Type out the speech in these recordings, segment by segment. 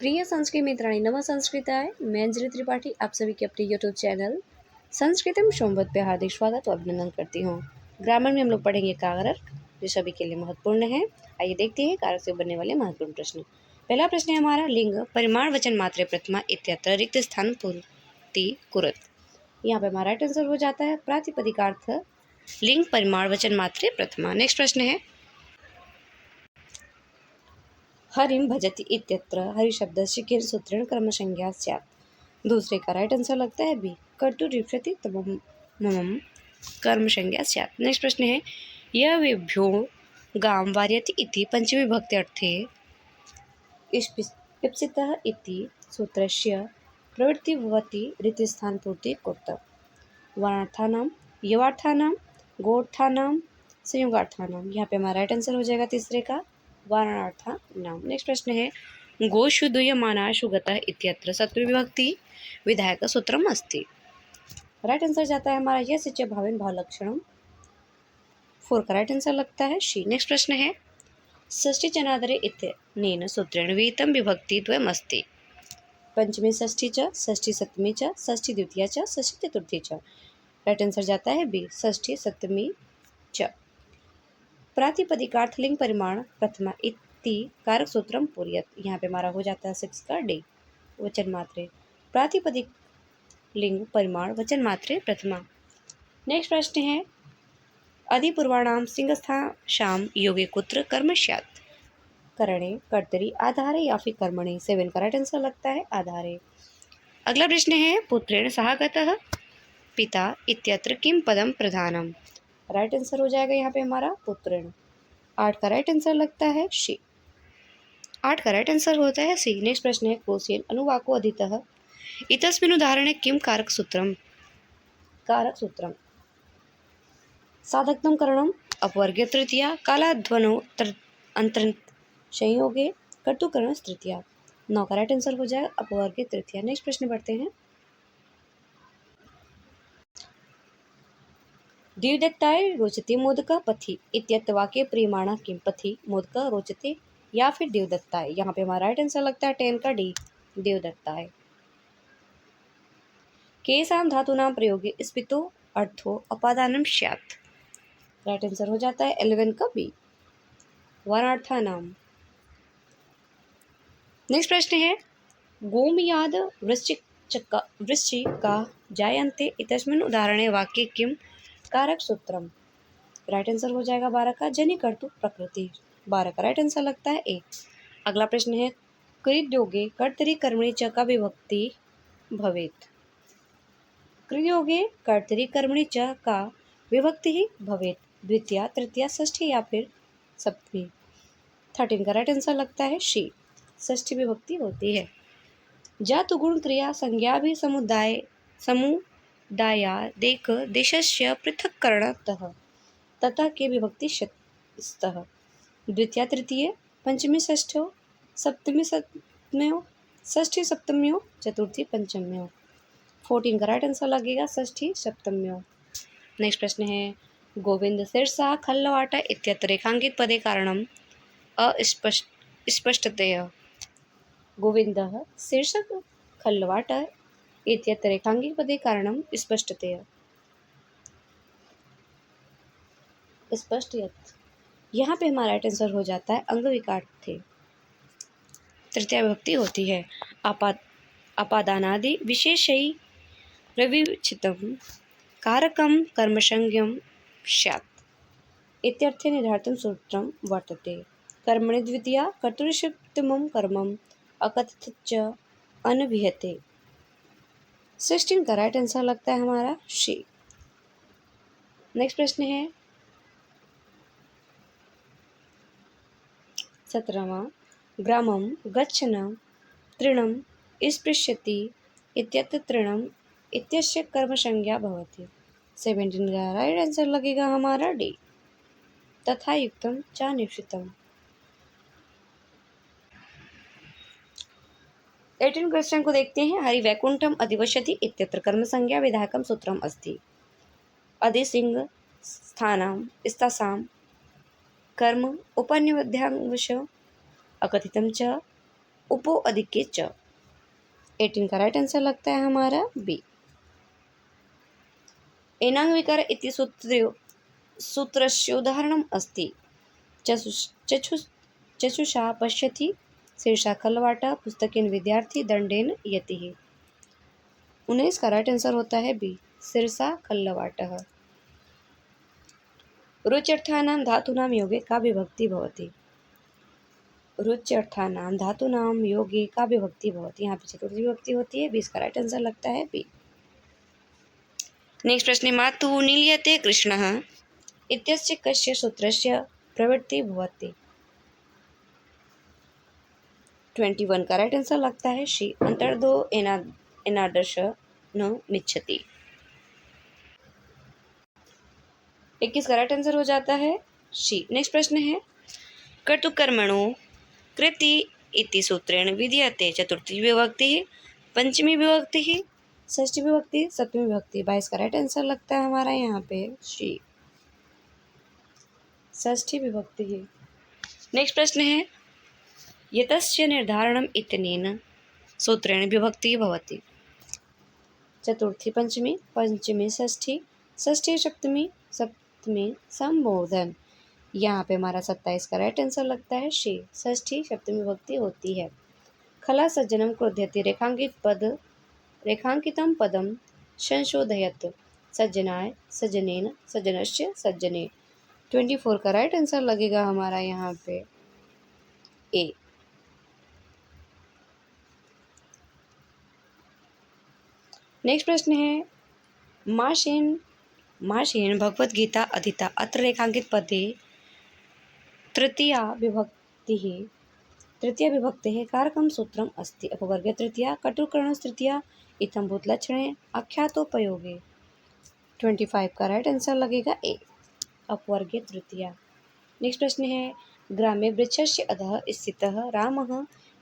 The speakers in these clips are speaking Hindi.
प्रिय संस्कृत मित्रांनी, नमः संस्कृत आहे। मैं अंजलि त्रिपाठी आप सभी के अपने यूट्यूब चैनल संस्कृतम संवाद पे हार्दिक स्वागत और अभिनंदन करती हूँ। ग्रामर में हम लोग पढ़ेंगे कारक, जो सभी के लिए महत्वपूर्ण है। आइए देखते हैं कारक से बनने वाले महत्वपूर्ण प्रश्न। पहला प्रश्न है हमारा, लिंग परिमाण वचन मात्रे प्रथमा इत्यत्र रिक्त स्थान पूर्ति कुरुत। यहाँ पे हमारा राइट आंसर हो जाता है प्रातिपदिकार्थ लिंग परिमाण वचन मात्रे प्रथमा। नेक्स्ट प्रश्न है, हरिम भजति इत्यत्र हरि शब्दस्य किन सूत्रेण कर्मसंज्ञा स्यात्। दूसरे का राइट आंसर लगता है बी, कर्तु रिफ्यति तमम ममम कर्मसंज्ञा स्यात्। नेक्स्ट प्रश्न है, यह विभ्यो गाम वार्यति इति पंचमी विभक्ति अर्थे इप्सितः इति सूत्रस्य प्रवृत्ति भवति रीतिस्थान पूर्ति कुत्र। वर्णार्थानां, यवार्थानां, गोर्थानां, संयोगार्थानां। यहाँ पे हमारा राइट आंसर हो जाएगा तीसरे का वारणार्था नाम। नेक्स्ट प्रश्न है, गोषु दूयमानाशु गतः इत्यत्र सप्तमी विभक्ति विधायक सूत्रम अस्ति। राइट आंसर जाता है हमारा यस्य च भावेन भावलक्षणम। फोर का राइट आंसर लगता है शी। नेक्स्ट प्रश्न है, षष्ठी जनादरे इत्यनेन सूत्रेण विहितं विभक्ति द्वयम् अस्ति। पंचमी षष्ठी च, षष्ठी सप्तमी च, षष्ठी द्वितीया च, षष्ठी चतुर्थी च। राइट आंसर जाता है बी, षष्ठी सप्तमी च। प्रातिपदिकार्थ लिंग परिमाण प्रथमा इति कारक सूत्रम पूर्यत। यहाँ पे हमारा हो जाता है सिक्स का डी, वचन मात्रे प्रातिपदिक लिंग परिमाण वचन मात्रे प्रथमा। नेक्स्ट प्रश्न है, अधिपूर्वाणाम सिंहस्थाशाम योगे कुत्र कर्म स्यात्। करणे, कर्तरी, आधारे या फिर कर्मणे। सेवन का राइट आंसर लगता है आधारे। अगला प्रश्न है, पुत्रेण सह गतः पिता इत्यत्र किम पदम प्रधानम। राइट आंसर हो जाएगा यहाँ पे हमारा पुत्रेण। 8 का राइट आंसर लगता है शी। 8 का राइट आंसर होता है सी। नेक्स्ट प्रश्न है, क्वोशियन अनुवाको अधितः इतस्मिन् उदाहरणे किम कारक सूत्रम। कारक सूत्रम साधकतम करणम, अपवर्ग्य तृतीया, कालाध्वनो अंतर संयोगे, कर्तुकरण तृतीया। 9 का राइट आंसर हो जाएगा अपवर्ग्य तृतीया। नेक्स्ट प्रश्न बढ़ते हैं, देवदत्ताय रोचते मोदक पथि इत्यत्र वाक्य प्रियमाणा किम। पथि मोदक रोचते या फिर देवदत्ताय। यहाँ पे हमारा राइट आंसर लगता है 10 का डी, देवदत्ताय। केषां धातूनां प्रयोगे स्पितो अर्थो अपादानं स्यात्। राइट आंसर हो जाता है 11 का बी, वर्णार्थानां। नेक्स्ट प्रश्न है, गोमयाद वृश्चिका जायन्ते इतस्मिन् उदाहरणे वाक्ये किम कारक सूत्रम। राइट आंसर हो जाएगा 12 का जनि कर्तु प्रकृति। 12 का राइट आंसर लगता है ए। अगला प्रश्न है, कृद्योगे कर्तरी कर्मणि च का विभक्ति भवेत्। कृद्योगे कर्तरी कर्मणि च का विभक्ति ही भवेत्, द्वितीया, तृतीया, षष्ठी या फिर सप्तमी। 13 का राइट आंसर लगता है शी, षष्ठी विभक्ति होती है। जातु गुण क्रिया संज्ञा भी समुदायादेक देशस्य पृथक्करणतः तथा के विभक्ति स्तः। द्वितीया तृतीय, पंचमी षष्ठ्यो, सप्तमी सप्तम्यो, षष्ठी सप्तम्यो, चतुर्थी पंचम्यो। 14 का राइट आंसर लगेगा षष्ठी सप्तम्यो। नेक्स्ट प्रश्न है, गोविंद शीर्षा खल्लवाट इत्यत्र रेखांकित पदे कारणम अस्पष्टतया। गोविंदः शीर्षक खल्लवाट इत्यत्र रेखांकित पदे कारणम स्पष्टतया। स्पष्टयत्। यहाँ पे हमारा राइट आंसर हो जाता है अंगविकार थे, तृतीया विभक्ति होती है। अपादानादि विशेषै प्रविवक्षितं कारकं कर्मसंज्ञं स्यात् इत्यर्थे निर्धारितं सूत्रं वर्तते। कर्मणि द्वितीया, कर्तृसप्तमं कर्मम् अकथित च अनभिहते। 16 का राइट आंसर लगता है हमारा शी। नेक्स्ट प्रश्न है, 17वां, ग्रामं गच्छन् तृणं स्पृशति इत्यत्र तृणम् इत्यस्य कर्मसंज्ञा भवति। 17 का राइट आंसर लगेगा हमारा डी, तथा युक्तं च निश्चितम्। 18 क्वेश्चन को देखते हैं, हरि वैकुंठम अधिवसति इत्यत्र कर्मसंज्ञा विधायकं सूत्रम अस्ति। अधिसिंह स्थानां कर्म उपन्यवध्यांश अकथितं च उपो अधिके च। 18 का राइट आंसर लगता है हमारा बी। एनांग विकार इति सूत्रस्य उदाहरणम् अस्ति। चक्षुषा पश्यति, शीर्षा खलवाटा, पुस्तकेन विद्यार्थी, दंडेन यतिः। 19 का राइट आंसर होता है बी, शीर्षा खल्लवाटः। रुच्यर्थानां धातूनां योगे का विभक्ति भवति। रुच्यर्थानां धातूनां योगे का विभक्ति भवति। यहाँ पे चतुर्थी विभक्ति होती है। 20 का राइट आंसर लगता है बी। नेक्स्ट प्रश्न, मातुः नील्यते कृष्णः इत्यस्य कस्य सूत्रस्य प्रवृत्ति भवति। 21 का राइट आंसर लगता है शी, अंतर्दो एनादर्श न निच्छति। 21 का राइट आंसर हो जाता है शी। नेक्स्ट प्रश्न है, कर्तुकर्मणो कृति इति सूत्रेण विधीयते चतुर्थी विभक्ति, पंचमी विभक्ति, षष्ठी विभक्ति, सप्तमी विभक्ति। 22 का राइट आंसर लगता है हमारा यहाँ पे शी, षष्ठी विभक्ति ही। नेक्स्ट प्रश्न है, यतस्य निर्धारणम् इत्यनेन सूत्रेण विभक्ति भवति। चतुर्थी पंचमी, पंचमी षष्ठी, षष्ठी सप्तमी, सप्तमी संबोधन। यहाँ पे हमारा 27 का राइट आंसर लगता है शी, षष्ठी सप्तमी विभक्ति होती है। खला सज्जनम क्रोध्यति रेखांकितं पदम संशोधयत्, सज्जनाय, सज्जनेन, सज्जनस्य, सज्जने। 24 का राइट आंसर लगेगा हमारा यहाँ पे ए। नेक्स्ट प्रश्न है, माशेन भगवद गीता अधीता अत्र रेखांकित पदे तृतीया विभक्तिः कारकं सूत्रम् अस्ति। अपवर्गे तृतीया, कटुकर्णस्तृतीया, इत्थं भूतलक्षणे, आख्यातोपयोगे। 25 का राइट आंसर लगेगा ए, अपवर्गे तृतीया। नेक्स्ट प्रश्न है, ग्रामे वृक्षस्य अधः स्थितः रामः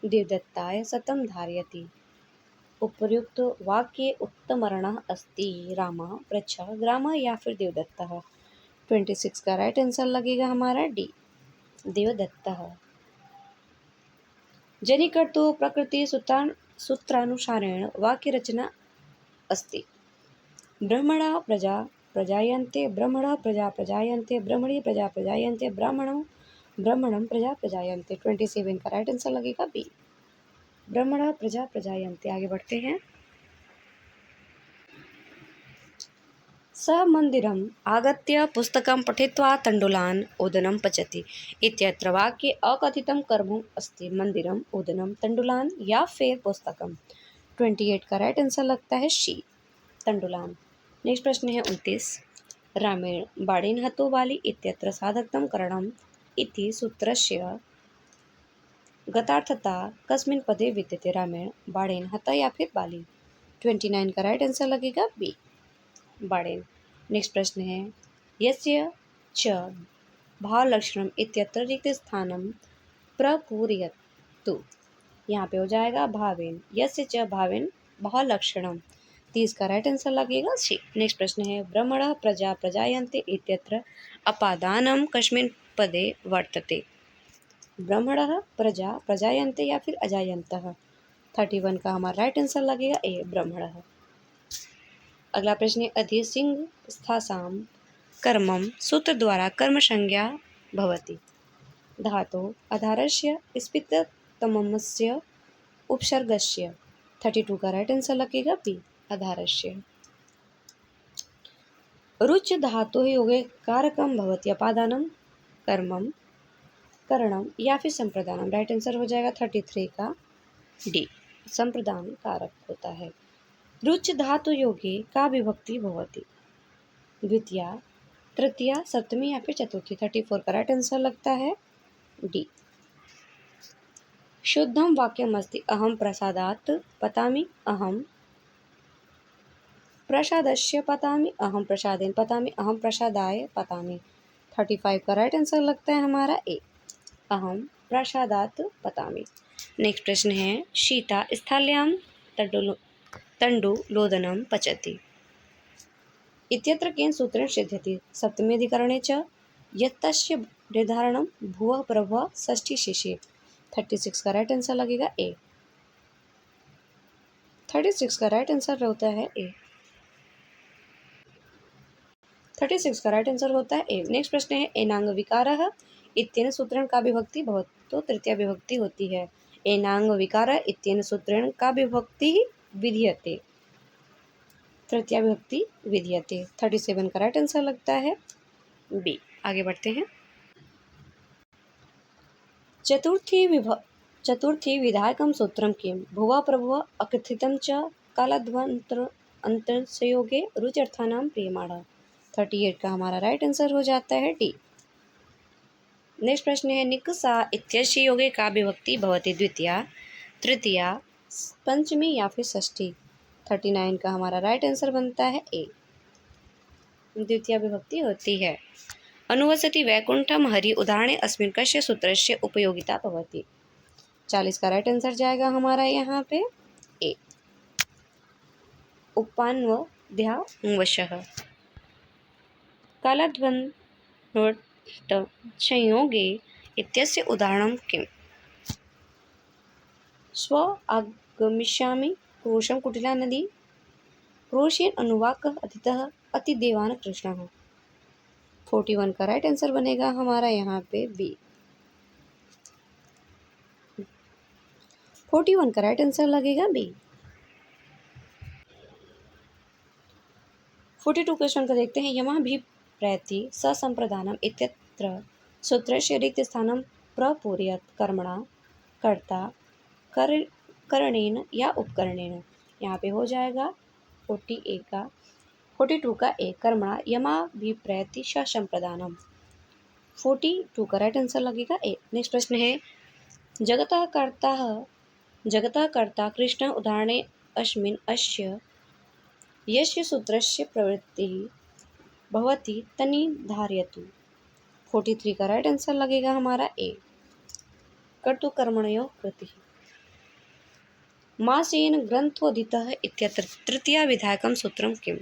देवदत्ताय शतं धारयति। उपर्युक्त वाक्ये उत्तमवर्णः अस्ति। रामः, वृक्षः, ग्रामः या फिर देवदत्तः। 26 का राइट आंसर लगेगा हमारा डी, देवदत्तः। जनिकर्तु प्रकृति सूत्रानुसारेण वाक्य रचना अस्ति। ब्रह्मणः प्रजा प्रजायन्ते, ब्रह्मणः प्रजा प्रजायन्ते, ब्रह्मणी प्रजा प्रजायन्ते, ब्राह्मणं प्रजा प्रजायन्ते। 27 का राइट आंसर लगेगा बी, ब्रह्मणः प्रजा प्रजायन्ते। आगे बढ़ते हैं, स मन्दिरम् आगत्य पुस्तकं पठित्वा तण्डुलान् ओदनं पचति इत्यत्र वाक्ये अकथितं कर्म अस्ति। मंदिरम, ओदनम, तण्डुलान् या फिर पुस्तकम। 28 का राइट आंसर लगता है शी, तण्डुलान्। नेक्स्ट प्रश्न है 29, रामेण बाणेन हतो बाली इत्यत्र साधकतं करणम् इति सूत्रस्य गतार्थता कस्मिन् पदे विद्यते। रामेण बाणेन हता या फिर बाली। 29 का राइट आंसर लगेगा बी, बाणेन। नेक्स्ट प्रश्न है, यस्य च भावलक्षणम् इत्यत्र रिक्त स्थानं प्रपूरयतु। यहाँ पे हो जाएगा भावेन, यस्य च भावेन भावलक्षणम्। 30 का राइट आंसर लगेगा सी। नेक्स्ट प्रश्न है, ब्रह्मणः प्रजा प्रजायन्ते इत्यत्र अपादानं कस्मिन् पदे वर्तते। ब्रह्मणः प्रजा प्रजायन्ते या फिर अजायन्तः। 31 का हमारा राइट आंसर लगेगा ए, ब्रह्मणः। अगला प्रश्न है, अधिसिंह स्थासां कर्मं सूत्र द्वारा कर्म संज्ञा भवति। धातो आधारस्य स्पिततमस्य उपसर्गस्य। 32 का राइट आंसर लगेगा बी, आधारस्य। रुच धातु योगे कारकं भवति। अपादानं, कर्मं, करणम या फिर संप्रदानम। राइट आंसर हो जाएगा 33 का डी, संप्रदान कारक होता है। रुच धातु योगे का विभक्ति भवति। द्वितीया, तृतीया, सप्तमी या फिर चतुर्थी। 34 का राइट आंसर लगता है डी। शुद्धम वाक्यम अस्ति। अहम प्रसादात् पतामि, अहम प्रसादस्य पतामि, अहम प्रसादेन पतामि, अहम प्रसादाय पतामि। 35 का राइट आंसर लगता है हमारा ए, अहम प्रसादात् पतामि। नेक्स्ट प्रश्न है, सीता स्थाल्यां तण्डुलोदनं पचति इत्यत्र केन सूत्रेण सिद्ध्यति। सप्तमी अधिकरणे च यत्तस्य निर्धारणं भुवः प्रभवः षष्ठी शेषे। 36 का राइट आंसर लगेगा ए, 36 का राइट आंसर होता है ए। 36 का राइट आंसर होता है ए। नेक्स्ट प्रश्न है एनांग विकारः इत्येन सूत्रेण का विभक्ति भवति, तो तृतीया विभक्ति होती है। एनांग विकारः इत्येन सूत्रेण का विभक्ति विधीयते, तृतीया विभक्ति विधीयते। 37 का राइट आंसर लगता है बी। आगे बढ़ते हैं। चतुर्थी विधायकं सूत्रं किं भुवः प्रभुवः अकथितं च कालाध्वन्तरसंयोगे रुच्यर्थानां प्रियमाणः। 38 का हमारा राइट आंसर हो जाता है डी। नेक्स्ट प्रश्न है निकषा इत्यस्य योगे का विभक्ति भवति द्वितीया, तृतीया, पंचमी या फिर षष्ठी। 39 का हमारा राइट आंसर बनता है ए, द्वितीय विभक्ति होती है। अनुवसति वैकुंठम हरि उदाहरणे अस्मिन् कस्य सूत्रस्य उपयोगिता भवति। 40 का राइट आंसर जाएगा हमारा यहाँ पे ए, उपान्वध्यावशः। कालाध्वन्तसंयोगे इत्यस्य उदाहरणं किम्। स्व आगमिष्यामि क्रोशं कुटिला नदी, क्रोशेन अनुवाकः अतिथः अतिदेवान् कृष्णः। 41 का राइट आंसर बनेगा हमारा यहाँ पे बी। 41 का राइट आंसर लगेगा बी। 42 क्वेश्चन को देखते हैं। यमा भी प्रैति ससंप्रदानम इत्यत्र सूत्रस्य रिक्तस्थानं प्रपूरयत् कर्मणा कर्ता करणेन या उपकरणेन। यहाँ पे हो जाएगा 42 का ए कर्मणा यमा भी प्रैति ससंप्रदानम। 42 का राइट आंसर लगेगा ए। नेक्स्ट प्रश्न है जगतः कर्ता कृष्ण उदाहरणे अस्मिन् अस्य यस्य सूत्रस्य प्रवृत्तिः भवति तनि धारयतु। 43 का राइट आंसर लगेगा हमारा ए, कर्तुकर्मणयोः कृतिः। मासेन ग्रन्थोदितः इत्यत्र तृतीया विधायकं सूत्रं किम्।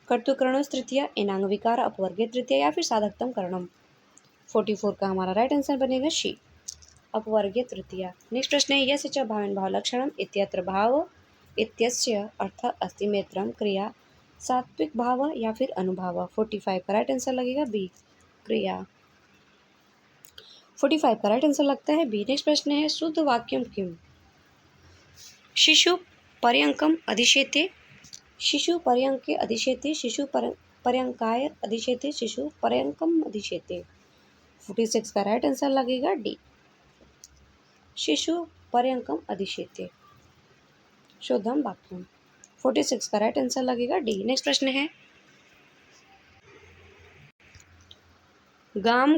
कर्तुकर्णोस् तृतीया, एनांग विकार अपवर्गे तृतीया या फिर साधकतम करणम। 44 का हमारा राइट आंसर बनेगा शी, अपवर्गे तृतीया। नेक्स्ट प्रश्न है यस्य च भावेन भावलक्षणम इत्यत्र भाव इत्यस्य अर्थ अस्ति मेत्रम क्रिया सात्विक भाव या फिर अनुभाव। 45 का राइट आंसर लगेगा बी, क्रिया। 45 का राइट आंसर लगता है बी। नेक्स्ट प्रश्न है शुद्ध वाक्यम किम। शिशु पर्यंकम अधिशेते, शिशु पर्यंके अधिशेते, शिशु पर्यंकाय अधिशेते, शिशु पर्यंकम अधिशेते। 46 का राइट आंसर लगेगा डी, शिशु पर्यंकम अधिशेते, शुद्धम वाक्यम। 46 का राइट आंसर लगेगा डी। नेक्स्ट प्रश्न है गाम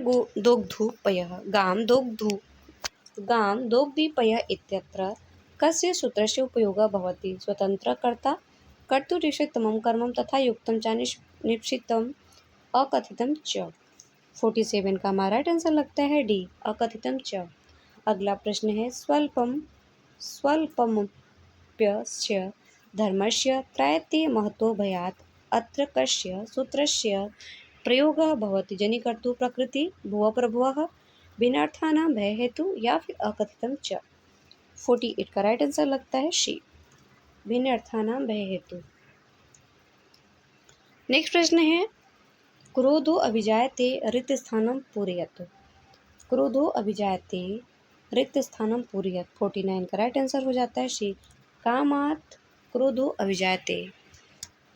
दोग्धीपयः इत्यत्र कस्य सूत्रस्य उपयोगः भवति। स्वतन्त्रकर्ता कर्तुरीषितमं कर्मं तथा युक्तं च निश्चितम् अकथितं च। 47 का हमारा राइट आंसर लगता है डी, अकथितं च। अगला प्रश्न है स्वल्पमप्यस्य धर्मस्य त्रयते महतो भयात् अत्र कस्य सूत्रस्य प्रयोगः भवति। जनिकर्तु प्रकृति भुवः प्रभुवः भिन्नार्थानां भय हेतु या फिर अकथितं च। 48 का राइट आंसर लगता है शी, भिन्नार्थानां भय हेतु। नेक्स्ट प्रश्न है क्रोधो अभिजायते रिक्त स्थानं पूरयत्। क्रोधो अभिजायते रिक्त स्थानं पूरयत्। 49 का राइट आंसर हो जाता है शी, कामात् क्रोधो अभिजायते।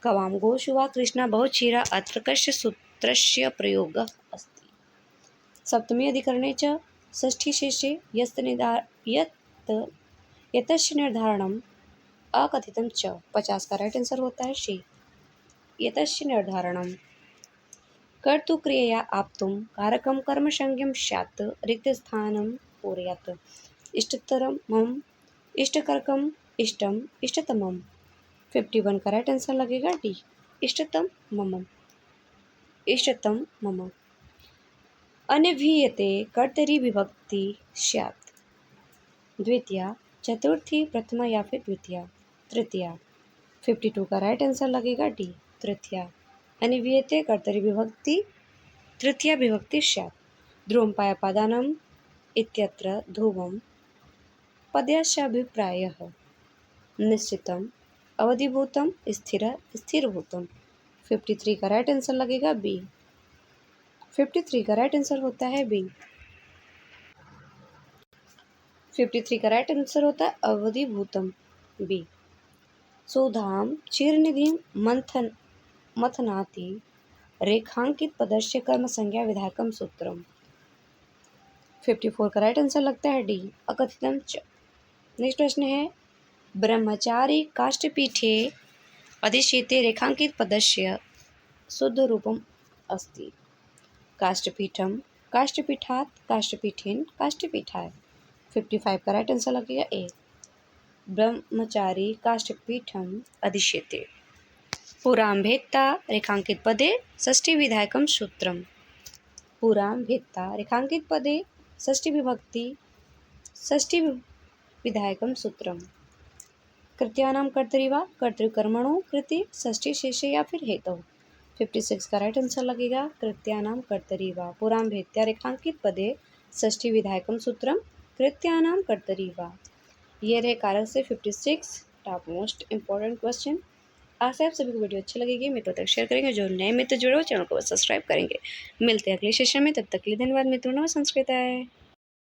गवां गोषु वा कृष्णा बहुक्षीरा अत्र कस्य सूत्रस्य प्रयोगः अस्ति। सप्तमी अधिकरणे च षष्ठीशेषे यतस्य निर्धारणम् अकथितं च। 50 का राइट आंसर होता है शी, यतस्य निर्धारणम्। कर्तुक्रियया आप्तुं कारकं कर्मसंज्ञं स्यात् रिक्तस्थानं पूरयत्। इष्टतरमम् इष्टकरकम् इष्टम् इष्टतमम्। 51 का राइट आंसर लगेगा डी, इष्टतम मम। अनिभीयते कर्तरी विभक्ति स्यात् द्वितीया, चतुर्थी, प्रथमा या फिर द्वितीया, तृतीया। 52 का राइट आंसर लगेगा डी, तृतीया। अनिभीयते कर्तरी विभक्ति तृतीया विभक्ति स्यात्। ध्रुवं पायपादानम् इत्यत्र ध्रुवं पदस्याभिप्रायः निश्चितम, अवधिभूतम, स्थिरभूतम। 53 का राइट आंसर लगेगा बी। 53 का राइट आंसर होता है बी। 53 का राइट आंसर होता है अवधिभूतम, बी। सुधाम चिरनिधिम मथनाति रेखांकित पदस्य कर्म संज्ञा विधायकम सूत्रम। 54 का राइट आंसर लगता है डी, अकथितम च। नेक्स्ट प्रश्न है ब्रह्मचारी काष्ठपीठे अधिशेते रेखांकित पदस्य शुद्ध रूपम अस्ति। काष्ठपीठम, काष्ठपीठात्, काष्ठपीठेन, काष्ठपीठाय। 55 का राइट आंसर लगेगा ए, ब्रह्मचारी काष्ठपीठम अधिशेते। पुरां भेत्ता रेखांकित पदे षष्ठी विधायकम सूत्रम। पुरां भेत्ता रेखांकित पदे षष्ठी विभक्ति षष्ठी विधायकम सूत्रम। कृत्यानाम कर्तरि वा कर्तृकर्मणो कृति षष्ठी शेषे या फिर हेतु। 56 का राइट आंसर लगेगा कृत्यानाम कर्तरि वा। पुरां भेत्या रेखांकित पदे षष्ठी विधायकम सूत्रम कृत्यानाम कर्तरि वा। ये रहे कारक से 56 टॉप मोस्ट इंपॉर्टेंट क्वेश्चन। आशा है आप सभी को वीडियो अच्छी लगेगी, मित्रों तक शेयर करेंगे। जो नए मित्र जुड़े हो चैनल को सब्सक्राइब करेंगे। मिलते हैं अगले सेशन में, तब तक के लिए धन्यवाद मित्रों। नमः संस्कृत है।